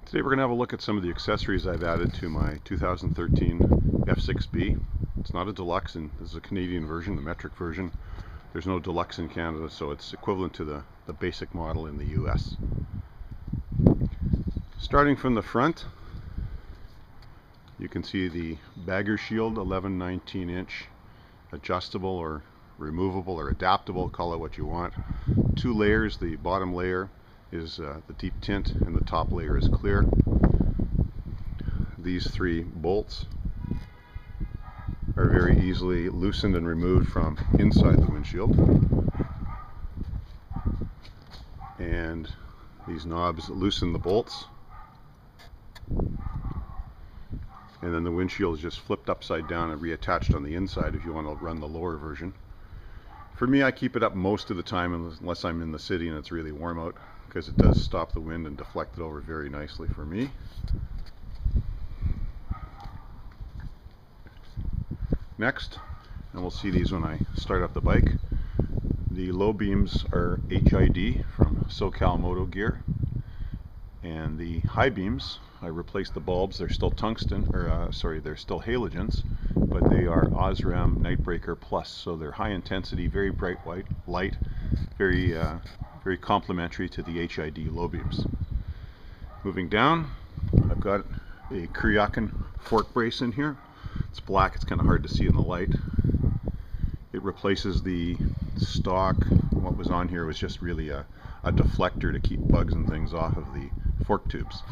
Today we're going to have a look at some of the accessories I've added to my 2013 F6B. It's not a deluxe, and this is a Canadian version, the metric version. There's no deluxe in Canada, so it's equivalent to the basic model in the US. Starting from the front, you can see the bagger shield, 11-19 inch, adjustable or removable or adaptable, call it what you want. Two layers. The bottom layer is the deep tint and the top layer is clear. These three bolts are very easily loosened and removed from inside the windshield, and these knobs loosen the bolts, and then the windshield is just flipped upside down and reattached on the inside if you want to run the lower version. For me, I keep it up most of the time unless I'm in the city and it's really warm out, because it does stop the wind and deflect it over very nicely for me. Next, and we'll see these when I start up the bike, the low beams are HID from SoCal Moto Gear, and the high beams, I replaced the bulbs. They're still tungsten, or they're still halogens, but they are Osram Nightbreaker Plus, so they're high intensity, very bright white light, very complementary to the HID low beams. Moving down, I've got a Kuryakin fork brace in here. It's black, it's kind of hard to see in the light. It replaces the stock. What was on here was just really a deflector to keep bugs and things off of the fork tubes.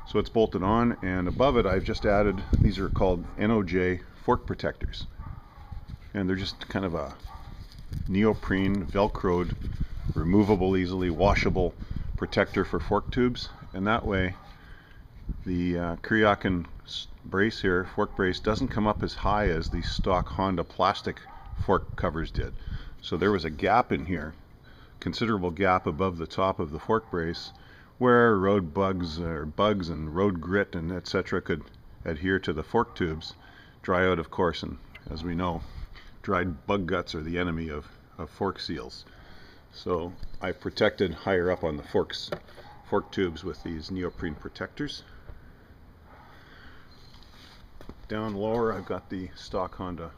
So it's bolted on, and above it I've just added, these are called NOJ fork protectors. And they're just kind of a neoprene, velcroed, removable, easily washable protector for fork tubes. And that way the Kuryakyn brace here, fork brace, doesn't come up as high as the stock Honda plastic fork covers did. So there was a gap in here, considerable gap above the top of the fork brace, where road bugs and road grit and etc. could adhere to the fork tubes, dry out of course, and as we know, dried bug guts are the enemy of fork seals. So I protected higher up on the fork tubes with these neoprene protectors. Down lower I've got the stock Honda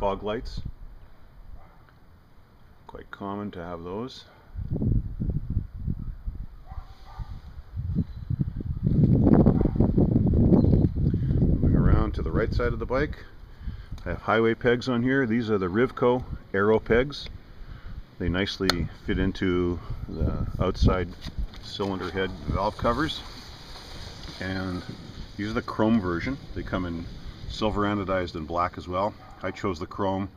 fog lights. Quite common to have those. Moving around to the right side of the bike, I have highway pegs on here. These are the Rifco Aero pegs. They nicely fit into the outside cylinder head valve covers, and these are the chrome version. They come in silver anodized and black as well. I chose the chrome.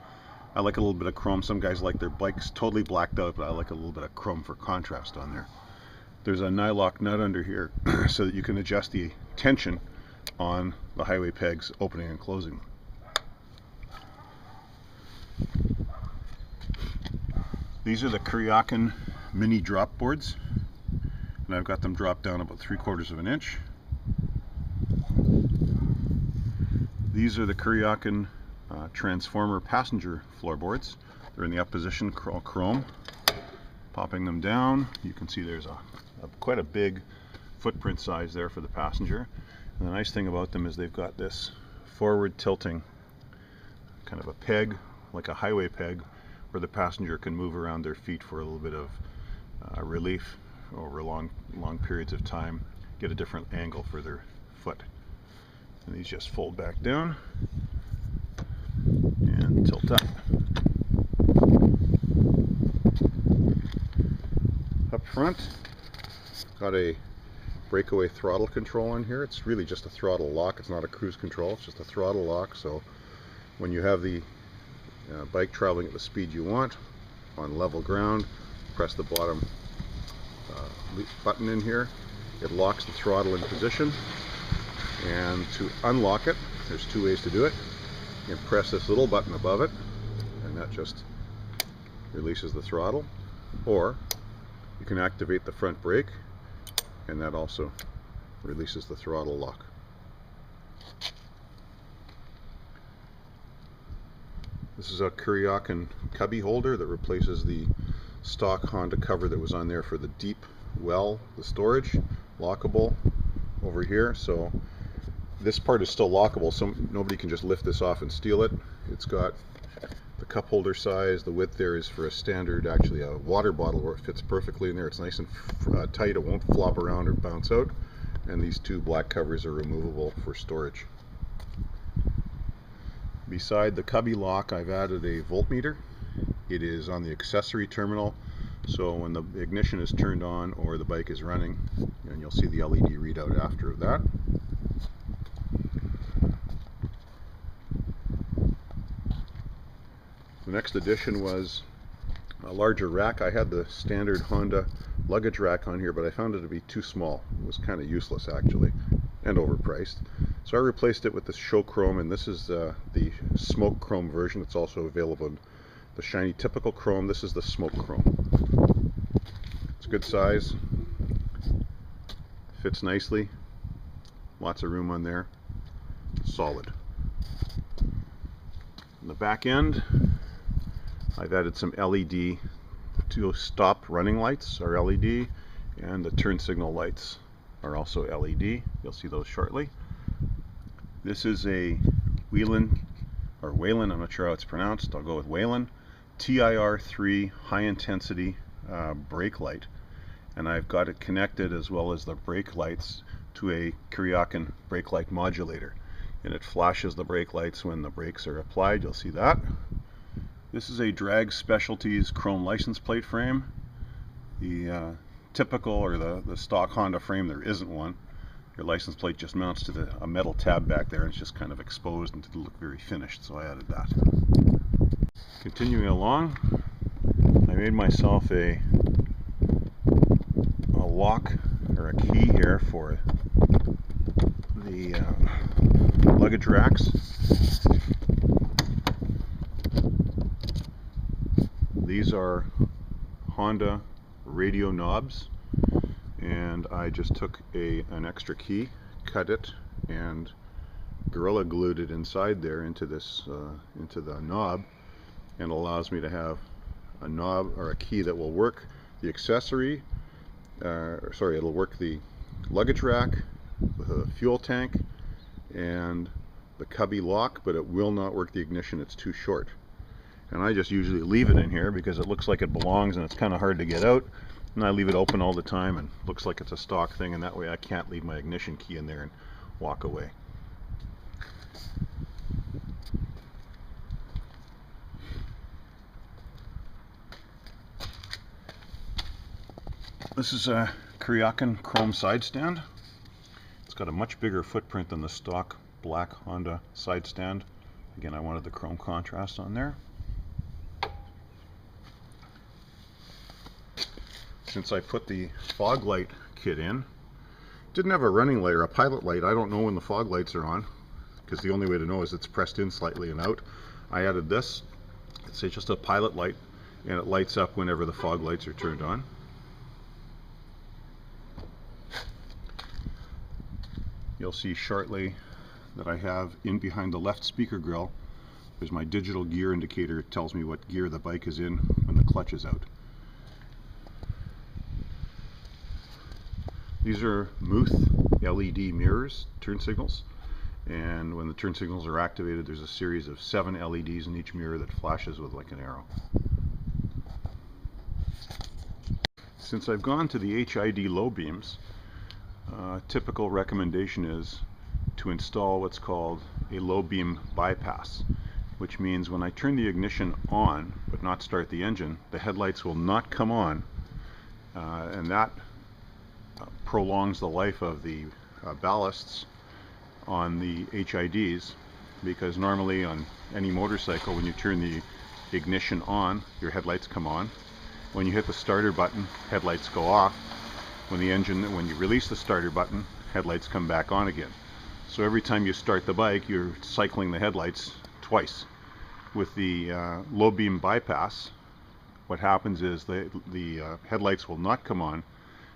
I like a little bit of chrome. Some guys like their bikes totally blacked out, but I like a little bit of chrome for contrast on there. There's a nylock nut under here so that you can adjust the tension on the highway pegs, opening and closing. These are the Kuryakin mini drop boards, and I've got them dropped down about 3/4 of an inch. These are the Kuryakyn transformer passenger floorboards. They're in the up position, chrome. Popping them down, you can see there's quite a big footprint size there for the passenger. And the nice thing about them is they've got this forward tilting kind of a peg, like a highway peg, where the passenger can move around their feet for a little bit of relief over long periods of time, get a different angle for their foot. And these just fold back down and tilt up. Up front, got a Breakaway throttle control on here. It's really just a throttle lock. It's not a cruise control, it's just a throttle lock. So when you have the bike traveling at the speed you want on level ground, press the bottom button in here. It locks the throttle in position, and to unlock it, there's two ways to do it. You can press this little button above it, and that just releases the throttle, or you can activate the front brake, and that also releases the throttle lock. This is a Kuryakin cubby holder that replaces the stock Honda cover that was on there for the deep well, the storage, lockable, over here, so this part is still lockable, so nobody can just lift this off and steal it. It's got the cup holder size. The width there is for a standard, actually a water bottle, where it fits perfectly in there. It's nice and tight, it won't flop around or bounce out. And these two black covers are removable for storage. Beside the cubby lock, I've added a voltmeter. It is on the accessory terminal, so when the ignition is turned on or the bike is running, and you'll see the LED readout after that. The next addition was a larger rack. I had the standard Honda luggage rack on here, but I found it to be too small. It was kind of useless actually, and overpriced. So I replaced it with this ShowChrome, and this is the smoke chrome version. It's also available in the shiny typical chrome. This is the smoke chrome. It's a good size, fits nicely, lots of room on there, solid. On the back end, I've added some LED. Two stop running lights are LED, and the turn signal lights are also LED. You'll see those shortly. This is a Whelen, I'm not sure how it's pronounced, I'll go with Whelen, TIR3 high intensity brake light, and I've got it connected, as well as the brake lights, to a Kuryakin brake light modulator, and it flashes the brake lights when the brakes are applied. You'll see that. This is a Drag Specialties chrome license plate frame. The typical, or the stock Honda frame, there isn't one. Your license plate just mounts to a metal tab back there, and it's just kind of exposed and didn't look very finished, so I added that. Continuing along, I made myself a lock, or a key here, for the luggage racks. These are Honda radio knobs, and I just took an extra key, cut it, and Gorilla glued it inside there into this into the knob, and allows me to have a knob, or a key, that will work the accessory, it'll work the luggage rack, the fuel tank, and the cubby lock, but it will not work the ignition. It's too short. And I just usually leave it in here because it looks like it belongs, and it's kind of hard to get out. And I leave it open all the time, and looks like it's a stock thing, and that way I can't leave my ignition key in there and walk away. This is a Kuryakin chrome side stand. It's got a much bigger footprint than the stock black Honda side stand. Again, I wanted the chrome contrast on there. Since I put the fog light kit in, didn't have a running light or a pilot light. I don't know when the fog lights are on, because the only way to know is it's pressed in slightly and out. I added this. It's just a pilot light, and it lights up whenever the fog lights are turned on. You'll see shortly that I have, in behind the left speaker grill, there's my digital gear indicator. It tells me what gear the bike is in when the clutch is out. These are Muth LED mirrors, turn signals, and when the turn signals are activated, there's a series of 7 LEDs in each mirror that flashes with like an arrow. Since I've gone to the HID low beams, typical recommendation is to install what's called a low beam bypass, which means when I turn the ignition on but not start the engine, the headlights will not come on, and that prolongs the life of the ballasts on the HIDs, because normally on any motorcycle, when you turn the ignition on, your headlights come on. When you hit the starter button, headlights go off. When you release the starter button, headlights come back on again. So every time you start the bike, you're cycling the headlights twice. With the low beam bypass, what happens is the headlights will not come on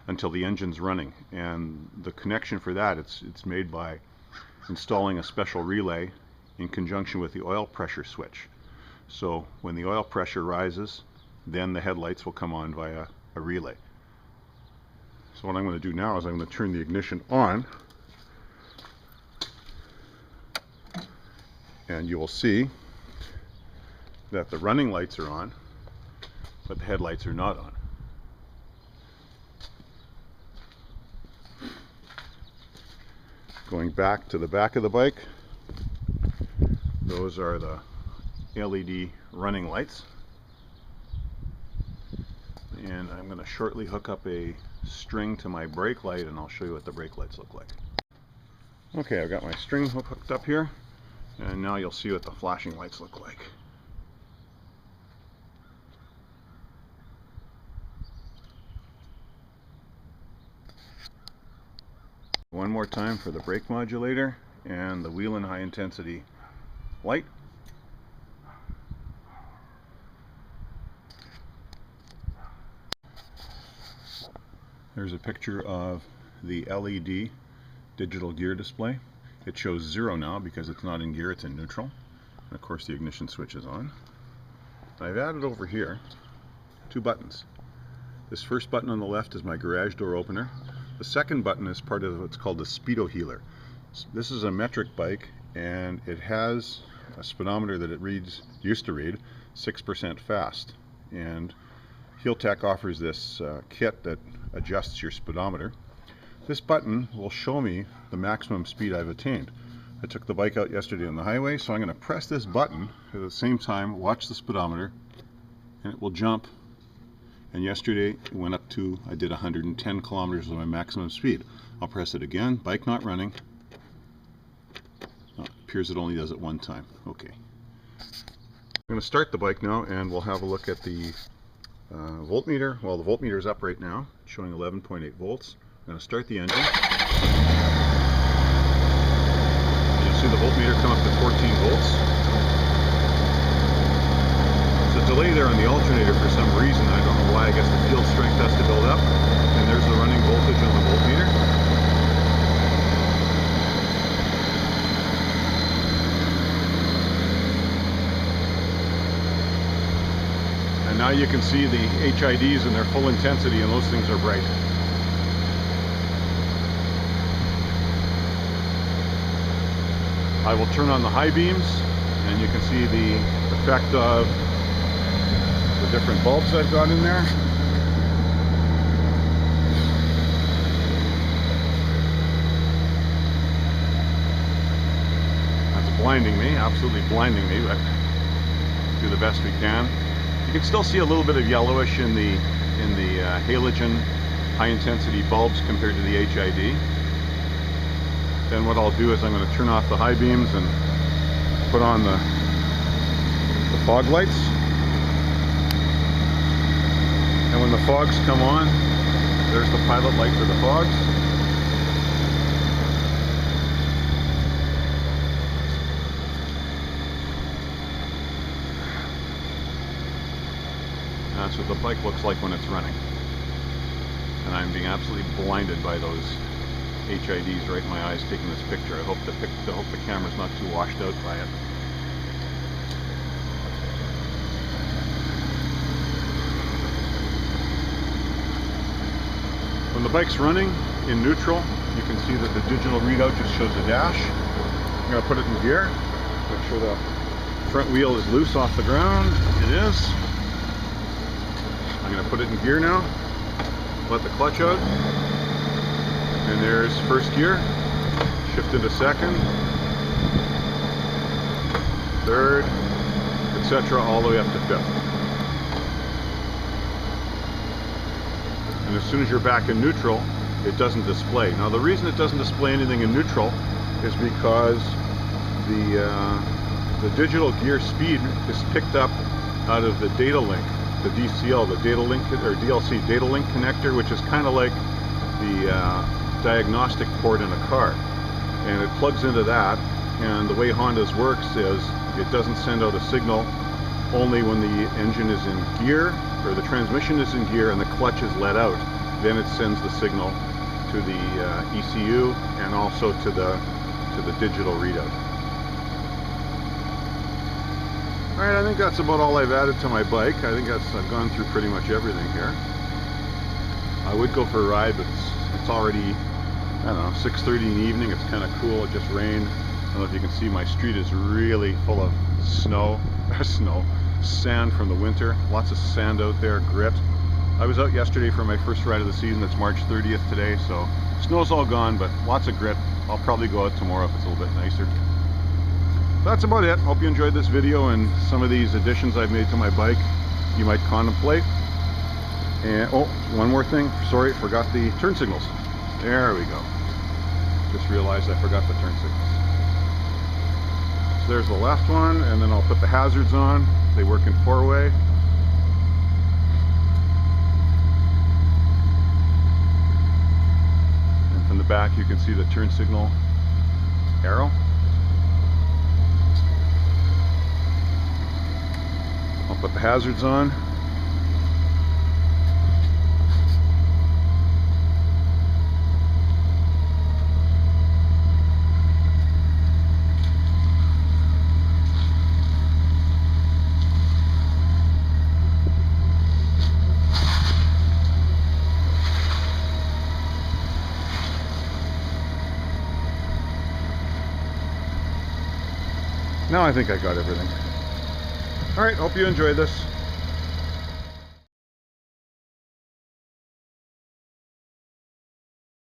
until the engine's running, and the connection for that, it's made by installing a special relay in conjunction with the oil pressure switch. So when the oil pressure rises, then the headlights will come on via a relay. So what I'm going to do now is I'm going to turn the ignition on, and you will see that the running lights are on, but the headlights are not on. Going back to the back of the bike, those are the LED running lights. And I'm going to shortly hook up a string to my brake light, and I'll show you what the brake lights look like. Okay, I've got my string hooked up here, and now you'll see what the flashing lights look like. One more time for the brake modulator and the wheel and high intensity light. There's a picture of the LED digital gear display. It shows 0 now because it's not in gear, it's in neutral. And of course the ignition switch is on. I've added over here 2 buttons. This first button on the left is my garage door opener. The second button is part of what's called the SpeedoHealer. This is a metric bike, and it has a speedometer that it used to read 6% fast. And Healtech offers this kit that adjusts your speedometer. This button will show me the maximum speed I've attained. I took the bike out yesterday on the highway, so I'm going to press this button at the same time, watch the speedometer, and it will jump. And yesterday it went up to, I did 110 kilometers of my maximum speed. I'll press it again, bike not running. Oh, it appears it only does it one time. Okay. I'm going to start the bike now, and we'll have a look at the voltmeter. Well, the voltmeter is up right now, it's showing 11.8 volts. I'm going to start the engine. You'll see the voltmeter come up to 14 volts. There's a delay there on the alternator for some reason. I don't know why. I guess the field strength has to build up. And there's the running voltage on the voltmeter. And now you can see the HIDs in their full intensity, and those things are bright. I will turn on the high beams, and you can see the effect of the different bulbs I've got in there. That's blinding me, absolutely blinding me, but do the best we can. You can still see a little bit of yellowish in the halogen high intensity bulbs compared to the HID. Then what I'll do is I'm going to turn off the high beams and put on the fog lights. And when the fogs come on, there's the pilot light for the fogs. That's what the bike looks like when it's running. And I'm being absolutely blinded by those HIDs right in my eyes taking this picture. I hope the camera's not too washed out by it. When the bike's running in neutral, you can see that the digital readout just shows a dash. I'm going to put it in gear. Make sure the front wheel is loose off the ground. It is. I'm going to put it in gear now. Let the clutch out. And there's first gear, shift into second, third, etc., all the way up to fifth. And as soon as you're back in neutral, it doesn't display. Now the reason it doesn't display anything in neutral is because the digital gear speed is picked up out of the data link, the DCL, the data link, or DLC data link connector, which is kind of like the diagnostic port in a car, and it plugs into that. And the way Honda's works is it doesn't send out a signal only when the engine is in gear, or the transmission is in gear and the clutch is let out. Then it sends the signal to the ECU and also to the digital readout. Alright, I think that's about all I've added to my bike. I think I've gone through pretty much everything here. I would go for a ride, but it's already, I don't know, 6:30 in the evening. It's kind of cool. It just rained. don't know if you can see, my street is really full of sand from the winter. Lots of sand out there, grit. I was out yesterday for my first ride of the season. It's March 30th today, so snow's all gone, but lots of grit. I'll probably go out tomorrow if it's a little bit nicer. That's about it. Hope you enjoyed this video and some of these additions I've made to my bike you might contemplate. And oh, one more thing. Sorry, forgot the turn signals. There we go. Just realized I forgot the turn signals. So there's the left one, and then I'll put the hazards on. They work in 4-way. And from the back you can see the turn signal arrow. I'll put the hazards on. Now I think I got everything. Alright, hope you enjoyed this.